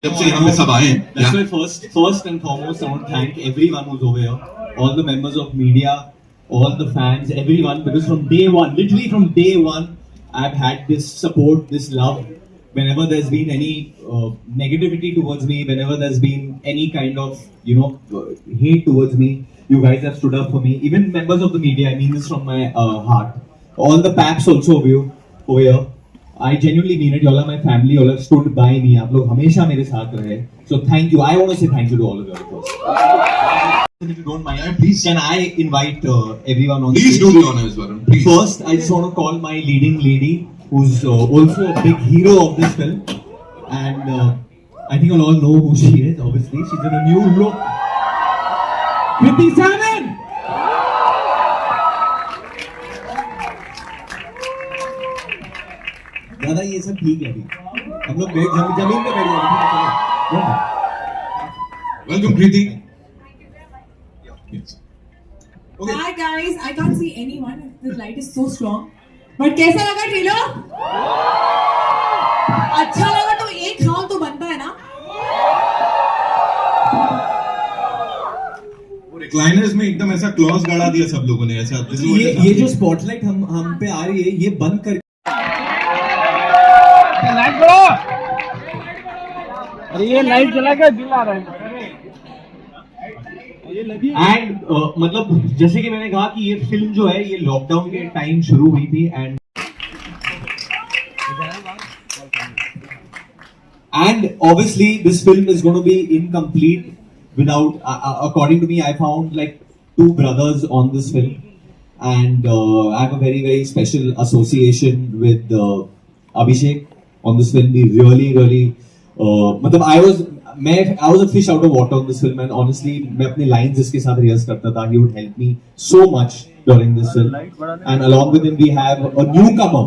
जब से यहाँ पे सब आए हैं. That's why first and foremost, I want to thank everyone who's over here, all the members of media, all the fans, everyone, because from day one, literally from day one, I've had this support, this love. Whenever there's been any negativity towards me, whenever there's been any kind of hate towards me, you guys have stood up for me. Even members of the media, I mean this from my heart. All the paps also over here. I genuinely mean it. You all are my family. You all have stood by me. आप लोग हमेशा मेरे साथ रहे. So thank you. I want to say thank you to all of you first. If you don't mind, please can I invite everyone on Please stage? do the honors, Varun. Please. First, I just want to call my leading lady, who's also a big hero of this film, and I think you all know who she is. Obviously, she's in a new look. Kriti Sanon. दादा ये सब ठीक है अभी हम लोग जमीन पे बैठ जाएंगे. Welcome, Kriti. Yes. Okay. Hi guys, I can't see anyone. The light is so strong. But कैसा लगा ट्रेलर? अच्छा लगा तो एक हाँ तो बनता है ना? रिक्लाइनर्स में एकदम ऐसा क्लॉज गाड़ा दिया सब लोगों ने ऐसा. ये जो स्पॉटलाइट हम पे आ रही है ये बंद कर लाइट करो. अरे ये लाइट जला के दिल आ रहा है. एंड मतलब जैसे कि मैंने कहा कि ये फिल्म जो है ये लॉकडाउन के टाइम शुरू हुई थी and obviously this film is going to be incomplete without according to me. I found like two brothers on this film and I have a very very special association with Abhishek on this film. We really मतलब I was a fish out of water on this film and honestly मैं अपने lines इसके साथ rehearse करता था. He would help me so much during this film and along with him we have a newcomer.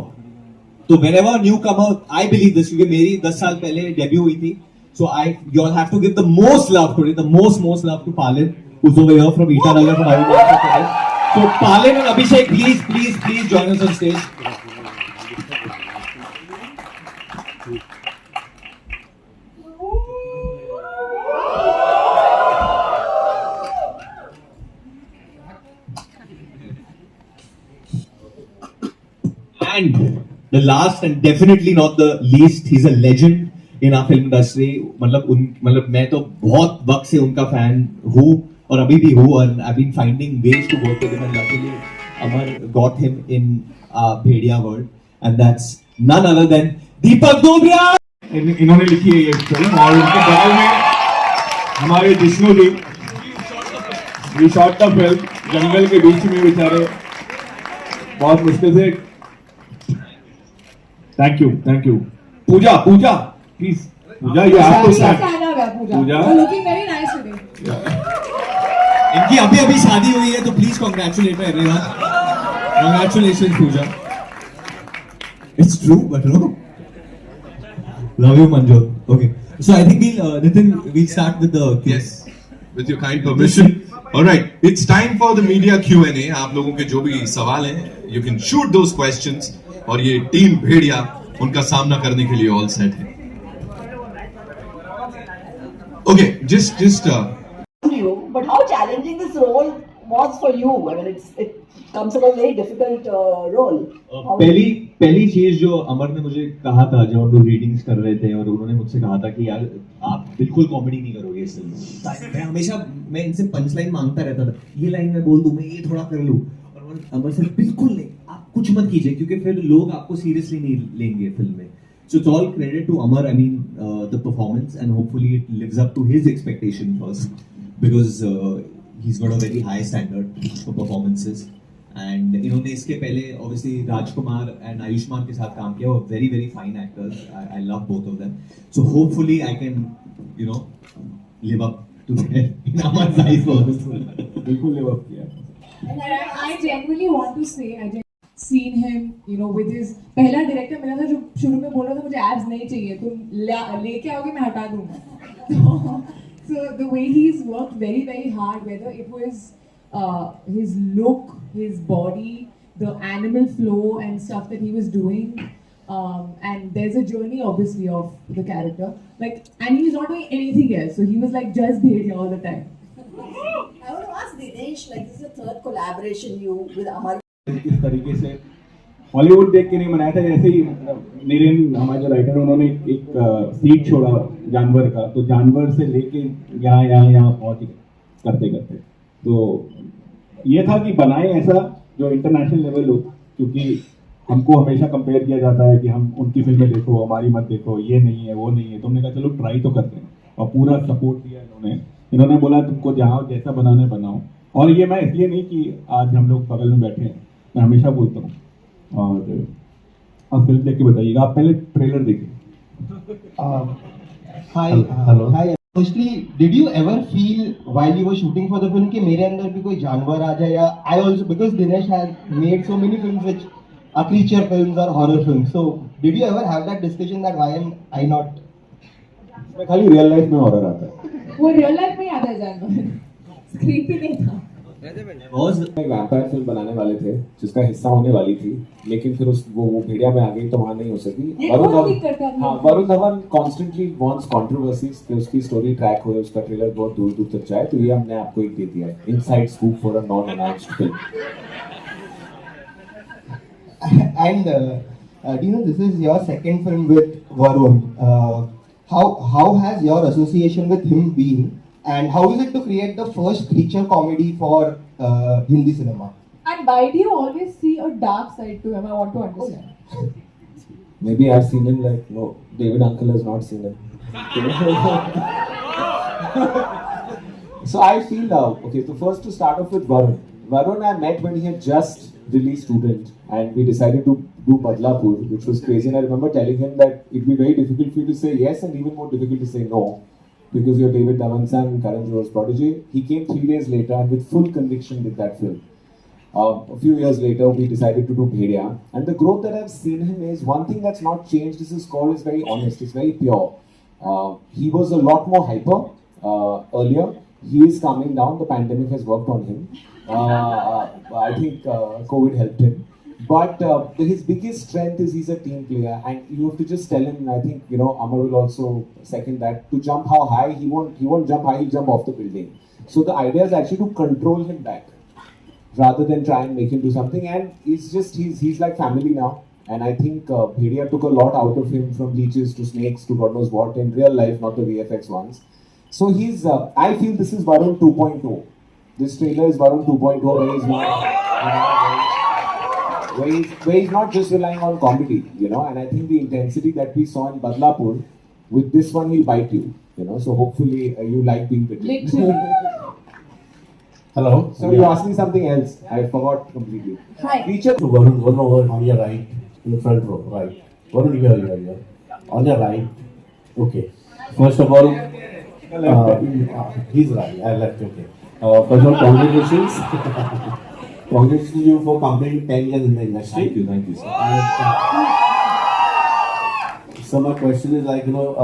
So whenever a newcomer, I believe this क्योंकि मेरी 10 साल पहले debut हुई थी. So you all have to give the most love today, the most love to Palin, who's over here from Itanagar from Ayurveda. So Palin and Abhishek, please join us on stage. And the last and definitely not the least, he's a legend in our film industry. मतलब मैं तो बहुत वक्त से उनका fan हूँ और अभी भी हूँ and I've been finding ways to work with him and luckily Amar got him in Bhediya world and that's none other than दीपक दोबरिया. इन्होंने लिखी है ये फिल्म और उनके बगल में हमारे जिष्णु जी. We shot the film जंगल के बीच में बेचारे बहुत मुश्किल से. Thank you. Pooja, please. Pooja, you have to stand. Pooja. You're looking very nice today. इनकी अभी शादी हुई है तो please congratulate her everyone. Congratulations Pooja. It's true but no. Love you Manjot. Okay. So I think we'll start with the quiz. Yes. With your kind permission. All right. It's time for the media Q&A. आप लोगों के जो भी सवाल हैं, you can shoot those questions. और ये team भेड़िया उनका सामना करने के लिए ऑल सेट है. Okay just you, but how challenging this role was for you? I mean, it comes from a very difficult role. पहली चीज जो अमर ने मुझे कहा था जब हम लोग रीडिंग्स कर रहे थे और उन्होंने मुझसे कहा था कि यार आप बिल्कुल कॉमेडी नहीं करोगे इस फिल्म में. मैं इनसे पंच लाइन मांगता रहता था, ये लाइन मैं बोल दूं, मैं ये थोड़ा कर लूं, और अमर से बिल्कुल नहीं, आप कुछ मत कीजिए क्योंकि फिर लोग आपको सीरियसली नहीं लेंगे फिल्म में. So it's all credit to Amar. I mean the performance and hopefully it lives up to his expectation first because he's got a very high standard for performances. And इन्होंने इसके पहले obviously Rajkumar and Ayushman के साथ काम किया. वो very very fine actors. I love both of them. So hopefully I can live up to their in Amar's eyes first. बिल्कुल live up किया. And I genuinely want to say seen him, with his पहला director मिला था जो शुरू में बोल रहा था मुझे एब्स नहीं चाहिए, तुम लेके आओगे मैं हटा दूंगा. So the way he's worked very very hard, whether it was his look, his body, the animal flow and stuff that he was doing, And there's a journey obviously of the character. Like, and he's not doing anything else, so he was like just Bhediya all the time. I want to ask Dinesh, like this is the third collaboration you with Amar. किस तरीके से Hollywood देख के नहीं बनाया था, जैसे ही नीरेन हमारे जो राइटर उन्होंने एक सीड छोड़ा जानवर का, तो जानवर से लेके यहाँ पहुंच करते करते तो ये था कि बनाए ऐसा जो इंटरनेशनल लेवल हो, क्योंकि हमको हमेशा कंपेयर किया जाता है कि हम उनकी फिल्में देखो हमारी मत देखो, ये नहीं है वो नहीं है, तो हमने कहा चलो ट्राई तो करते हैं और पूरा सपोर्ट दिया इन्होंने बोला तुमको जहाँ जैसा बनाना है बनाओ। और ये मैं इसलिए नहीं कि आज हम लोग बगल में बैठे हैं, मैं हमेशा बोलता हूँ। और आप फिल्म देख के बताइएगा, आप पहले ट्रेलर देखिए। Hello hi. Firstly, did you ever feel while you were shooting for the film कि मेरे अंदर भी कोई जानवर आ जाए, या I also, because Dinesh has made so many films which are creature films or horror films, so did you ever have that discussion that why am I not? मैं खाली रियल लाइफ में हॉरर आता है। वो real life में याद है जानवर, स्क्रीन पे नहीं था। एक वैम्पायर फिल्म बनाने वाले थे जिसका हिस्सा होने वाली थी, लेकिन फिर वो भेड़िया में आ गई तो वहां नहीं हो सकी। Varun Dhawan constantly wants controversies कि उसकी स्टोरी ट्रैक हो, उसका ट्रेलर बहुत दूर दूर तक जाए, तो ये हमने आपको एक दे दिया है, inside scoop for a non announced film. And do you know this is your second film with Varun? How has your association with him been? And how is it to create the first creature comedy for Hindi cinema? And why do you always see a dark side to him? I want to understand. Maybe I've seen him like, no, David Uncle has not seen him. So I feel, okay, so first to start off with Varun. Varun I met when he had just released Student, and we decided to do Badlapur, which was crazy. And I remember telling him that it'd be very difficult for you to say yes and even more difficult to say no, because you're David Dhawan's son, Karan Johar's protege. He came 3 days later and with full conviction did that film. A few years later, we decided to do Bhediya. And the growth that I've seen him is, one thing that's not changed is his core is very honest, it's very pure. He was a lot more hyper earlier. He is calming down, the pandemic has worked on him. I think COVID helped him. But his biggest strength is he's a team player, and you have to just tell him, I think, you know, Amar will also second that, to jump how high, he won't jump high, he'll jump off the building. So the idea is actually to control him back, rather than try and make him do something, and it's just, he's like family now, and I think Bhediya took a lot out of him, from leeches to snakes to God knows what, in real life, not the VFX ones. So he's, I feel this is Varun 2.0. This trailer is Varun 2.0, where he's not just relying on comedy, you know, and I think the intensity that we saw in Badlapur, with this one he'll bite you, you know, so hopefully you like being bitten. Literally. Hello. So you asked me something else, I forgot completely. Hi. Feature To Varun, one over on your right, in the front row, right. Varun, here. On your right. Okay. First of all, he's right. I left. Okay. First of all, congratulations. Congratulations to you for completing 10 years in the industry. Thank you, sir. So my question is like, you know,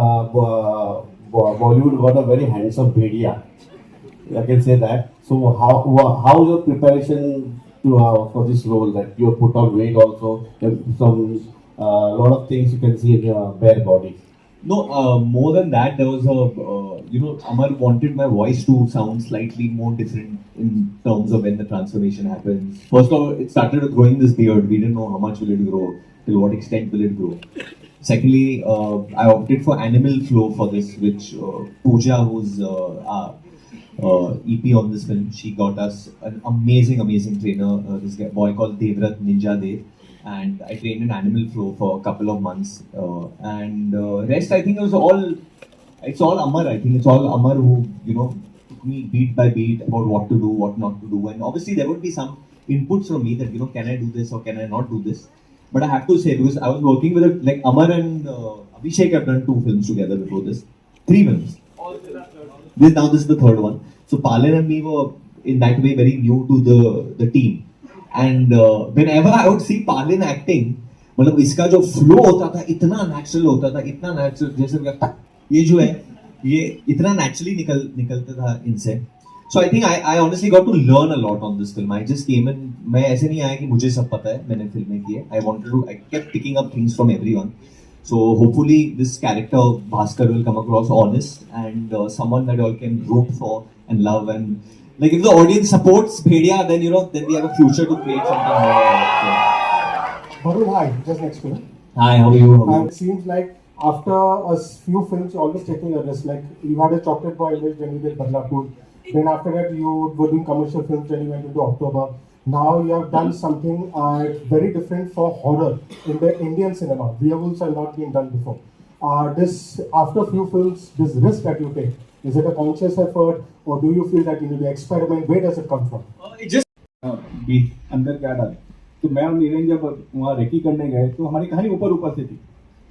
Bollywood got a very handsome Bhediya. I can say that. So how is your preparation to for this role? That you have put on weight also, some lot of things you can see in your bare body. No, more than that, there was Amar wanted my voice to sound slightly more different in terms of when the transformation happens. First of all, it started with growing this beard. We didn't know how much will it grow, till what extent will it grow. Secondly, I opted for animal flow for this, which Pooja, who's EP on this film, she got us an amazing trainer, this boy called Devrat Ninja Dev. And I trained in animal flow for a couple of months, and rest I think it's all Amar. I think it's all Amar who, you know, took me beat by beat about what to do, what not to do, and obviously there would be some inputs from me that, you know, can I do this or can I not do this? But I have to say, because I was working with like Amar and Abhishek have done 2 films together before this, 3 films. This is the 3rd one. So Palin and me were in that way very new to the team. And whenever I would see Palin acting, मतलब इसका जो flow होता था इतना natural होता था, इतना natural, जैसे ये जो है ये इतना naturally निकलता था इनसे. So I think I honestly got to learn a lot on this film. I just came in. मैं ऐसे नहीं आया कि मुझे सब पता है. मैंने फिल्में की है. I kept picking up things from everyone. So hopefully this character Bhaskar will come across honest and someone that all can root for and love, and like if the audience supports Bhediya, then then we have a future to create something more. Varun, hi, just next to you. Hi, how are you? And it seems like after a few films, you're always taking a risk. Like you had a Chocolate Boy image, then you did Badlapur. Then after that, you were doing commercial films, then you went into October. Now you have done something very different for horror in the Indian cinema. Werewolves have not been done before. After a few films, this risk that you take, is it a conscious effort, or do you feel that you need to experiment? Where does it come from? It just अंदर क्या डाल तो मैं और नीरन जब वहाँ recce करने गए तो हमारी कहानी ऊपर से थी.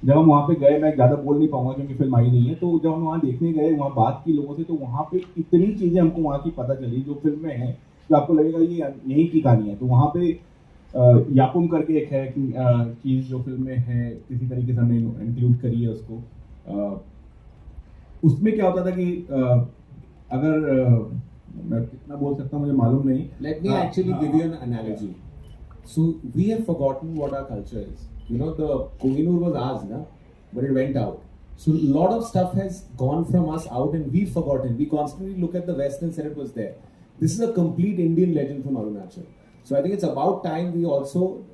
जब हम वहाँ पे गए, मैं ज़्यादा बोल नहीं पाऊंगा क्योंकि फिल्म आई नहीं है, तो जब हम वहाँ देखने गए, वहाँ बात की लोगों से, तो वहाँ पे इतनी चीज़ें हमको वहाँ की पता चली जो फिल्म में है तो आपको लगेगा ये यहीं की कहानी है. तो वहाँ पे याकुम करके एक है चीज़ जो फिल्म में है, किसी तरीके से हमने इंक्लूड करी है उसको. उसमें क्या होता था कि अगर मैं कितना बोल सकता हूँ मुझे मालूम नहीं. Let me actually give you an analogy. So we have forgotten what our culture is. You know, the Kohinoor was ours, na? But it went out. So a lot of stuff has gone from us out and we've forgotten. We constantly look at the West and said it was there. This is a complete Indian legend from Arunachal. So I think it's about time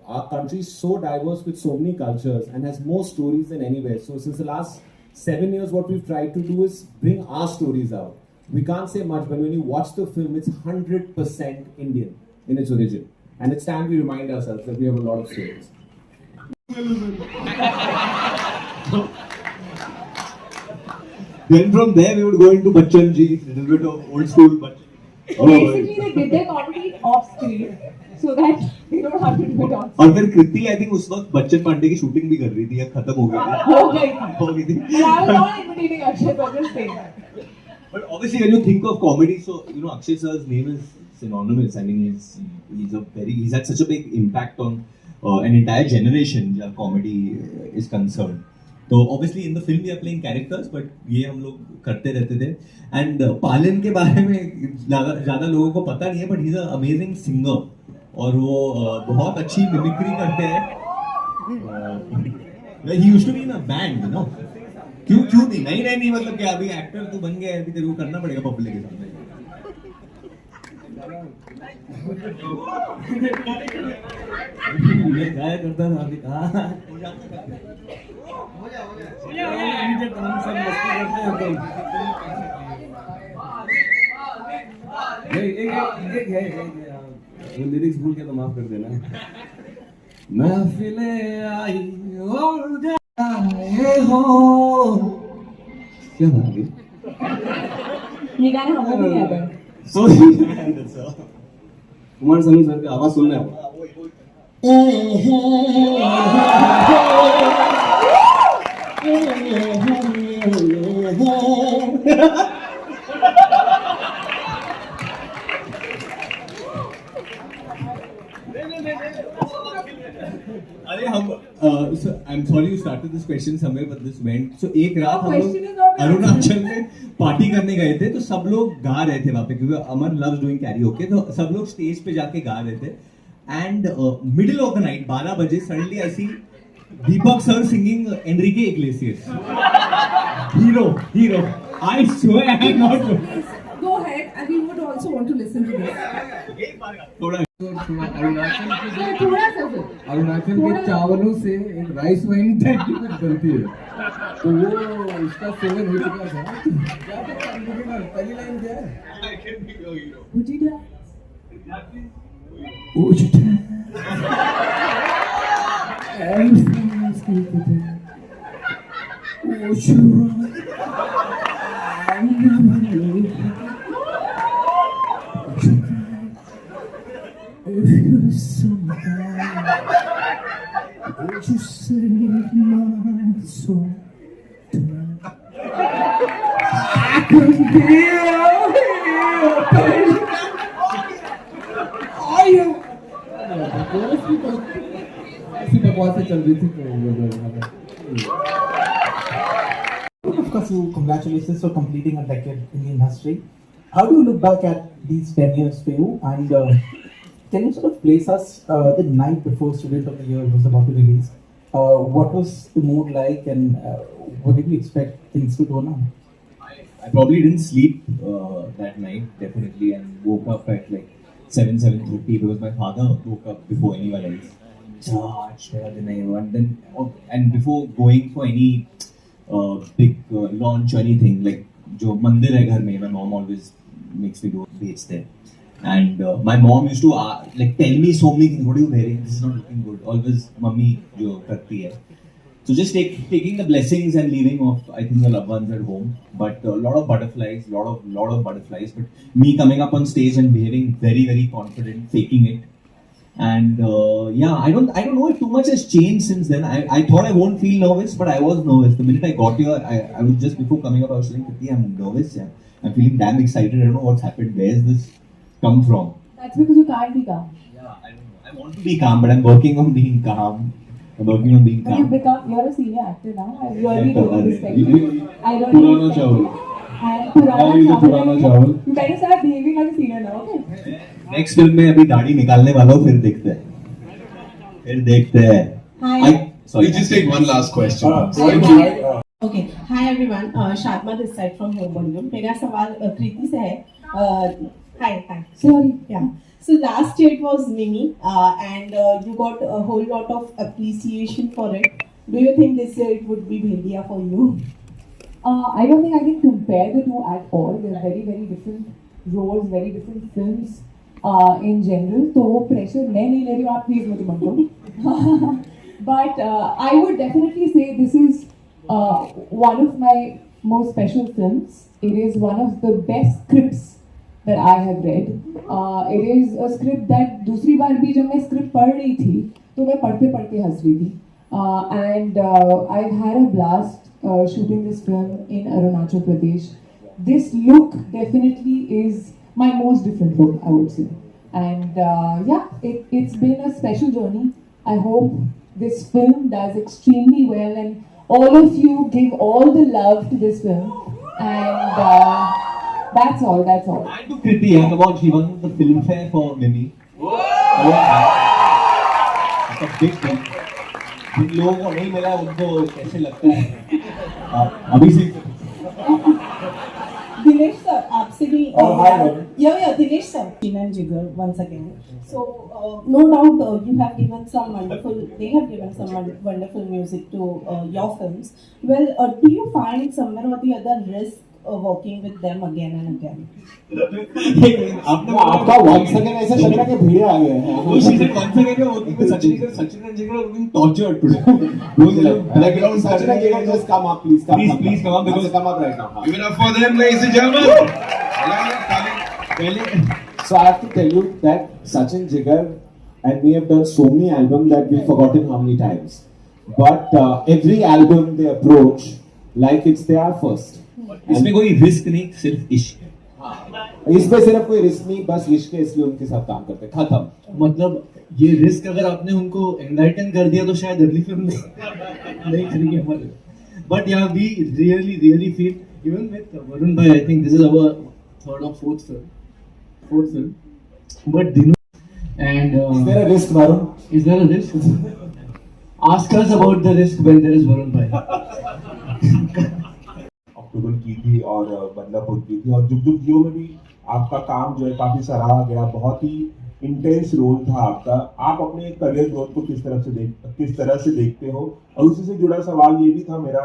our country is so diverse with so many cultures and has more stories than anywhere. So since the last 7 years, what we've tried to do is bring our stories out. We can't say much, but when you watch the film, it's 100% Indian in its origin. And it's time we remind ourselves that we have a lot of stories. Then from there we would go into Bachchan Ji, a little bit of old school Bachchan. Basically, they did their comedy off screen so that they don't have to do it on. और फिर कृति I think उस वक्त बच्चन पांडे की shooting भी कर रही थी या खत्म हो गई हो गई थी. But I was not imitating Akshay, but just saying. But obviously when you think of comedy, so Akshay sir's name is synonymous. I mean he's had such a big impact on an entire generation where comedy is concerned. तो obviously in the film we are playing characters, but ये हम लोग करते रहते थे. And पालन के बारे में ज़्यादा लोगों को पता नहीं है, but he's an amazing singer और वो बहुत अच्छी मिमिक्री करते हैं. He used to be in a band, you know. क्यों नहीं मतलब क्या अभी एक्टर तू बन गया है, अभी तेरे को करना पड़ेगा पब्लिक के सामने. ये क्या करता था अभी कहाँ हो जाता था. लिरिक्स भूल के तो माफ कर देना. महफिले आई और जाए हो. क्या था ये गाना हमें भी याद है. कुमार सानू सर की आवाज सुनना है. अरे हम I'm sorry you started this question somewhere but this went. So एक रात हम लोग अरुणाचल में पार्टी करने गए थे, तो सब लोग गा रहे थे वहाँ पे क्योंकि अमन loves doing karaoke. तो सब लोग स्टेज पे जाके गा रहे थे. And middle of the night 12 बजे suddenly I see Deepak sir singing Enrique Iglesias. Hero. I swear I'm not. Go ahead, and we would also want to listen to this. थोड़ा अरुणाचल के चावलों से एक राइस वाइन टाइप की कुछ बनती है, तो वो उसका सेवन हो चुका था. पहली लाइन क्या है? If you somehow would you save my soul tonight? I could be your hero, baby. Are you? इसी बकवास से चल रही थी. Of course, congratulations for completing a decade in the industry. How do you look back at these 10 years for you, and can you sort of place us the night before Student of the Year was about to release? What was the mood like, and what did you expect things to turn on? I probably didn't sleep that night, definitely, and woke up at like 7:30 because my father woke up before anyone else. And before going for any big launch or anything, like जो मंदिर है घर में, my mom always makes me do dates there. And my mom used to like tell me so many things. What are you wearing? This is not looking good. Always mummy जो करती है. So just taking the blessings and leaving of, I think, the loved ones at home. But a lot of butterflies, lot of butterflies. But me coming up on stage and behaving very, very confident, faking it. And yeah, I don't know if too much has changed since then. I thought I won't feel nervous, but I was nervous. The minute I got here, I was just before coming up, I was saying, Kriti, I'm nervous. Yeah. I'm feeling damn excited. I don't know what's happened. Where's this come from? That's because you can't be calm. Yeah, I don't know. I want to be calm, but I'm working on being calm. But you're a senior actor now. I really don't respect you. I don't Purana respect chawal. you. And Purana chawal. You better start behaving like a senior now, okay? Next film में अभी दाढ़ी निकालने वाला हूँ, फिर देखते हैं. Hi. Sorry, just take one last question. Okay. Hi everyone. Sharma this side from Home Volume. मेरा सवाल कृति से है. Hi. Sorry. Yeah. So last year it was Mimi, and you got a whole lot of appreciation for it. Do you think this year it would be Bhediya for you? I don't think I can compare the two at all. They're very, very different roles, very different films in general. So वो pressure मैं नहीं ले रही हूँ, आप please मुझे मत दो. But I would definitely say this is one of my most special films. It is one of the best scripts that I have read. It is a script that दूसरी बार भी जब मैं script पढ़ रही थी तो मैं पढ़ते हंस रही थी. And I've had a blast shooting this film in Arunachal Pradesh. This look definitely is my most different look, I would say. And yeah, it's been a special journey. I hope this film does extremely well and all of you give all the love to this film. And that's all. And to Kriti, come on, she won the Filmfare for Mimi. It's a big thing. जिन लोगों को नहीं मिला उनको कैसे लगता है? अभी से Dinesh sir, आपसे भी. Hi. Yeah, Dinesh sir. Teen and Jigar once again. So no doubt they have given some wonderful music to your films. Well, do you find somewhere or the other risk working with them again and again? आपका once again ऐसा लग रहा है कि भेड़िया आ गया है. वो season once again working with Sachin and Jigar are being tortured today. Like Sachin and Jigar, just come up, please come up because come up right now. Give it up for them, ladies and gentlemen. So I have to tell you that Sachin, Jigar and we have done so many albums that we've forgotten how many times. But every album they approach like it's their first. इसमें कोई risk नहीं, सिर्फ इश्क. इसमें सिर्फ कोई risk नहीं, बस इश्क है, इसलिए उनके साथ काम करते हैं. खत्म. मतलब ये रिस्क अगर आपने उनको एनलाइटन कर दिया तो शायद अगली फिल्म नहीं करेंगे हमारे. But yeah, we really feel, even with Varun bhai, I think this is our third or fourth film. But Dinu and is there a risk, Varun? Is there a risk? Ask us about the risk when there is Varun bhai. अक्टूबर की थी और बदलापुर की थी और जुग जुग जियो में भी आपका काम जो है काफी सराहा गया. बहुत ही इंटेंस रोल था आपका. आप अपने करियर ग्रोथ को किस तरह से देखते हो? और उसी से जुड़ा सवाल ये भी था मेरा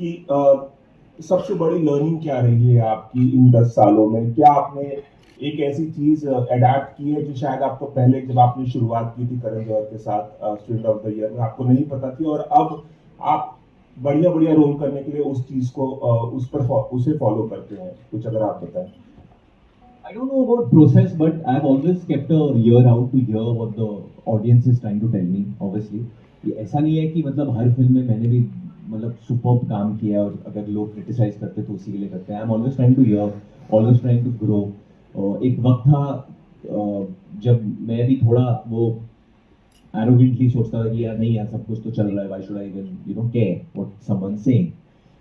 कि सबसे बड़ी लर्निंग क्या रही है आपकी इन 10 सालों में? क्या आपने एक ऐसी चीज अडेप्ट की है जो शायद आपको पहले जब आपने शुरुआत की थी करण जौहर के साथ स्टूडेंट ऑफ द ईयर में आपको नहीं पता थी और अब आप बढ़िया रोल करने के लिए उस चीज को उसे फॉलो करते हैं? कुछ अगर आप बताएं. I don't know about process, but I've always kept a ear out to hear what the audience is trying to tell me. Obviously, ये ऐसा नहीं है कि मतलब हर फिल्म में मैंने भी मतलब सुपर्ब काम किया और अगर लोग क्रिटिसाइज करते तो उसी के लिए करते हैं. I'm always trying to hear, always trying to grow. एक वक्त था जब मैं भी थोड़ा वो arrogantly सोचता था कि यार नहीं यार सब कुछ तो चल रहा है, why should I even care what someone's saying?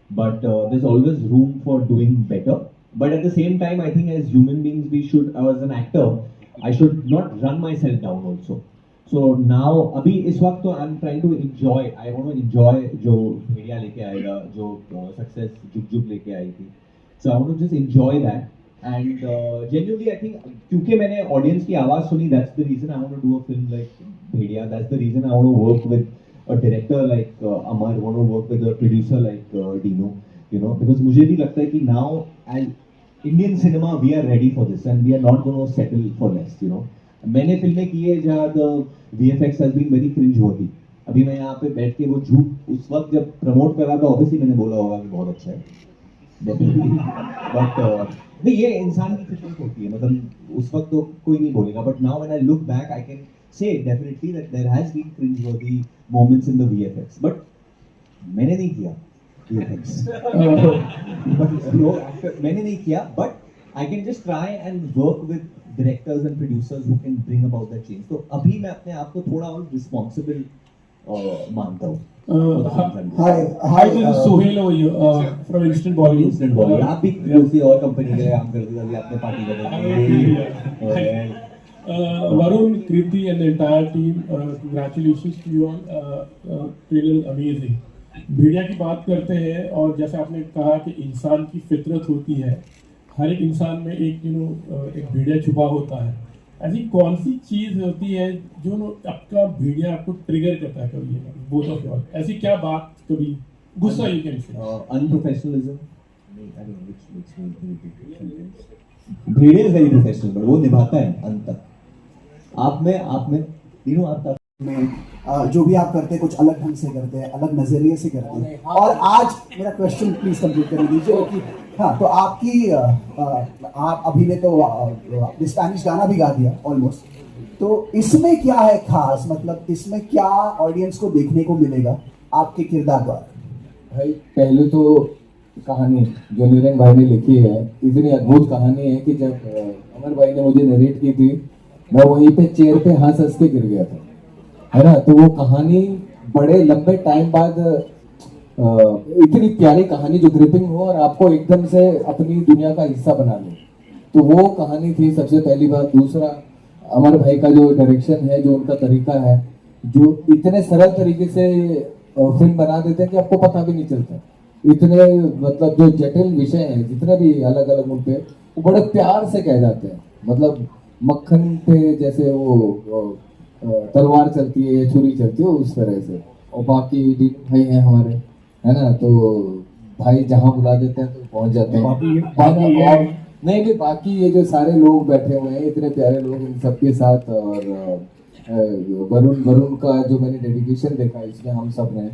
But there's always room for doing better But at the same time, I think as human beings, we should, as an actor, I should not run myself down also. So now, अभी इस वक्त तो I'm trying to enjoy. I want to enjoy जो भेड़िया लेके आएगा, जो success जुग जुग लेके आई थी. So I want to just enjoy that. And genuinely, I think क्योंकि मैंने audience की आवाज़ सुनी, that's the reason I want to do a film like Bhediya. That's the reason I want to work with a director like Amar. I want to work with a producer like Dino. You know, because मुझे भी लगता है कि now as Indian cinema, we are ready for this, and we are not going to settle for less. You know, मैंने फिल्में की है जहाँ the VFX has been very cringe worthy. अभी मैं यहाँ पे बैठ के वो झूठ उस वक्त जब प्रमोट कर रहा था, obviously मैंने बोला होगा कि बहुत अच्छा है, definitely. But नहीं, ये इंसान की फितरत होती है, मतलब उस वक्त तो कोई नहीं बोलेगा. But now when I look back, I can say definitely that there has been cringe worthy moments in the VFX. But मैंने नहीं किया VFX. But no, मैंने नहीं किया. But I can just try and work with directors and producers who can bring about that change. तो अभी मैं अपने आप को थोड़ा और responsible मानता हूँ. Hi, this is Sohail over here from Instant Bollywood. Instant Bollywood. आप भी किसी और कंपनी के लिए काम करते थे, अभी आपने पार्टी कर रहे हैं. Varun, Kriti and the entire team, congratulations to you all. Trailer amazing. भेड़िया की बात करते हैं और जैसे आपने कहा कि इंसान की फितरत होती है, हर एक इंसान में एक एक भेड़िया छुपा होता है. ऐसी कौन सी चीज होती है जो आपका भेड़िया आपको ट्रिगर करता है कभी, बोथ ऑफ यू, ऐसी क्या बात, कभी गुस्सा, you can say unprofessionalism. Bhediya is very professional, but वो निभाता है अंत तक. आप में आपका जो भी आप करते हैं कुछ अलग ढंग से करते हैं, अलग नजरिए से करते हैं. और आज मेरा क्वेश्चन प्लीज कंप्लीट कर दीजिए कि हाँ, तो आपकी आप अभी ने तो आपने स्पेनिश गाना भी गा दिया ऑलमोस्ट, तो इसमें क्या है खास, मतलब इसमें क्या ऑडियंस को देखने को मिलेगा आपके किरदार द्वारा? भाई पहले तो कहानी जो नीरन भाई ने लिखी है, इतनी अद्भुत कहानी है कि जब अमर भाई ने मुझे नरेट की थी, मैं वहीं पे चेयर पे हंस के गिर गया था, है ना. तो वो कहानी बड़े लंबे टाइम बाद इतनी प्यारी कहानी जो ग्रिपिंग हो और आपको एकदम से अपनी दुनिया का हिस्सा बना ले, तो वो कहानी थी सबसे पहली बात. दूसरा, अमर भाई का जो डायरेक्शन है, जो उनका तरीका है, जो इतने सरल तरीके से फिल्म बना देते हैं कि आपको पता भी नहीं चलता. इतने मतलब जो जटिल विषय हैं, जितने भी अलग अलग उन पे, वो बड़े प्यार से कह जाते हैं. मतलब मक्खन पे जैसे वो तलवार चलती है या छुरी चलती है, उस तरह से. और बाकी भाई हैं हमारे, है ना, तो भाई जहाँ बुला देते हैं तो पहुंच जाते हैं. नहीं, बाकी ये जो सारे लोग बैठे हुए हैं, इतने प्यारे लोग, इन सबके साथ. और वरुण का जो मैंने डेडिकेशन देखा इसमें, हम सब ने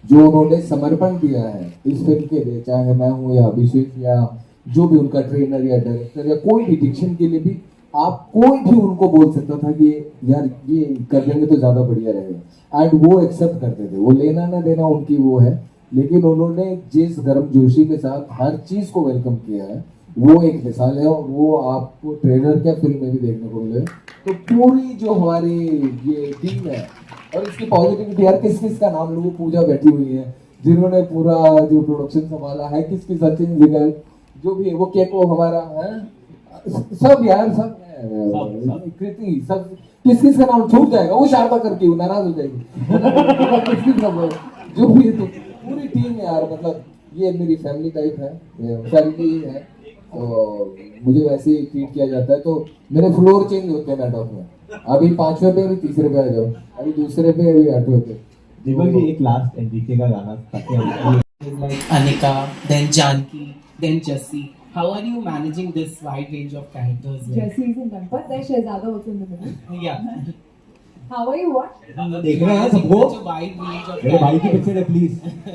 जो उन्होंने समर्पण दिया है इस फिल्म के लिए, चाहे मैं हूँ या अभिषेक या जो भी उनका ट्रेनर या डायरेक्टर या कोई भी, डिक्शन के लिए भी आप कोई भी उनको बोल सकता था कि यार ये कर देंगे तो ज्यादा बढ़िया रहेगा, एंड वो एक्सेप्ट करते थे. वो लेना ना देना उनकी वो है, लेकिन उन्होंने जिस गर्मजोशी के साथ हर चीज को वेलकम किया है, वो एक मिसाल है. और वो आपको ट्रेलर क्या फिल्म में भी देखने को मिले. तो पूरी जो हमारी ये टीम है और इसकी पॉजिटिविटी, यार किस किस का नाम लोगों, पूजा बैठी हुई है जिन्होंने पूरा जो प्रोडक्शन संभाला है, किसकी सचिन जिगर जो भी है, वो केको हमारा है, सब यार सब कृति, सब किस किस का नाम छूट जाएगा, वो शारदा करके वो नाराज हो जाएगी. जो भी है, तो पूरी टीम है यार. मतलब ये मेरी फैमिली टाइप है, फैमिली है. तो मुझे वैसे ही ट्रीट किया जाता है. तो मेरे फ्लोर चेंज होते हैं नाटक में. अभी 5वें पे, अभी 3रे पे आ जाओ, अभी 2रे पे, अभी 8वें पे. दीपक जी, एक लास्ट एनडीके का गाना Anika, then Janki, then Jessie. How are you managing this wide range of characters? Jessie is in Uncut. There's Shehzada also in the middle. Yeah. How are you? What? देख रहे हैं सबको. Such a wide range of मेरे भाई की picture है please.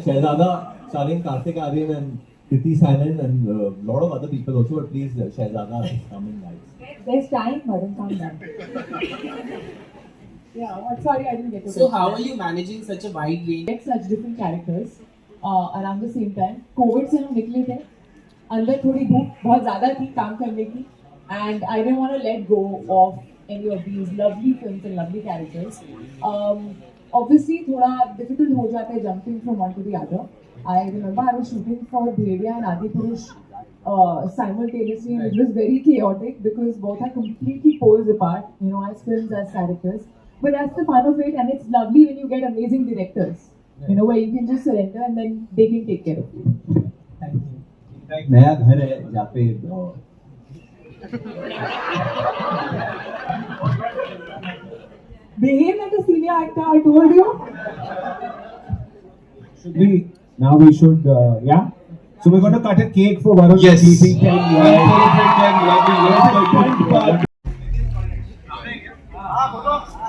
Shehzada, Shaleen, Kartik Aaryan and Kriti Sanon and lot of other people also, but please Shehzada is coming, guys. There's time, Varun, calm down. Yeah, what? Sorry, I didn't get it. So how are you managing such a wide range? Such different characters around the same time. COVID से हम निकले थे, अंदर थोड़ी धूप बहुत ज़्यादा थी काम करने की, and I didn't want to let go of any of these lovely films and lovely characters. Obviously, थोड़ा difficult हो जाता है jumping from one to the other. I remember I was shooting for Bhediya and Adi Purush simultaneously, and it was very chaotic because both are completely poles apart, you know, as films, as characters. But that's the fun of it, and it's lovely when you get amazing directors, you know, where you can just surrender and then they can take care of you. एक नया घर है जहाँ पे Behave like a senior actor, I told you. Now we should, yeah. So we're going to cut a cake for Varun. Yes.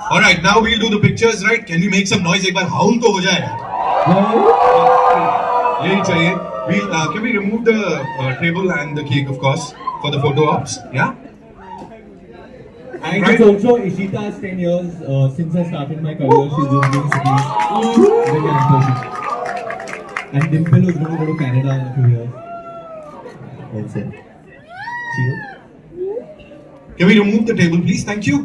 All right, now we'll do the pictures, right? Can we make some noise? एक बार howl तो हो जाए. यही चाहिए. Can we remove the table and the cake, of course, for the photo ops? Yeah. And it's also Ishita's 10 years since I started my career. She's just doing cities. Very ambitious. And Dimple is going to go to Canada in a few years. Also. See you. Can we remove the table, please? Thank you.